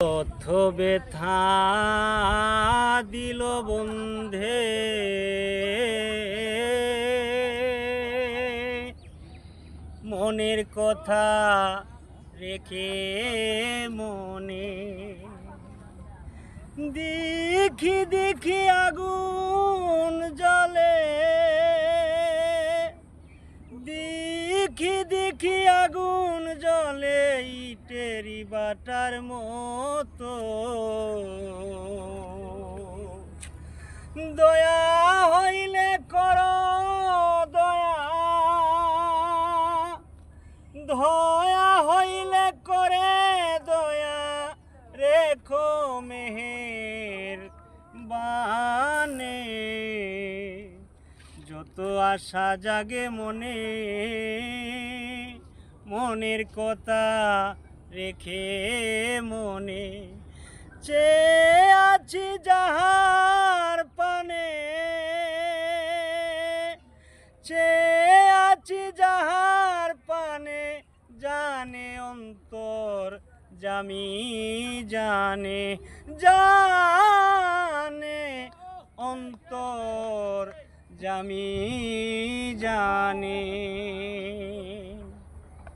পথ ব্যথা দিল বন্ধে, মনের কথা রেখে মনে দেখি দেখি আগুন জ্বলে, দেখি দেখি আগুন জ্বলে ইটেরি বাটার মতো। দয়া হইলে কর দয়া, দয়া হইলে করে দয়া, রেখো মেহের বানে। যত আশা জাগে মনে, মনের কথা রেখে মনে চেয়ে আছি যাহার পানে, চেয়ে আছি যাহার পানে, জানে অন্তর জামি জানে, জানে অন্তর জামি জানে।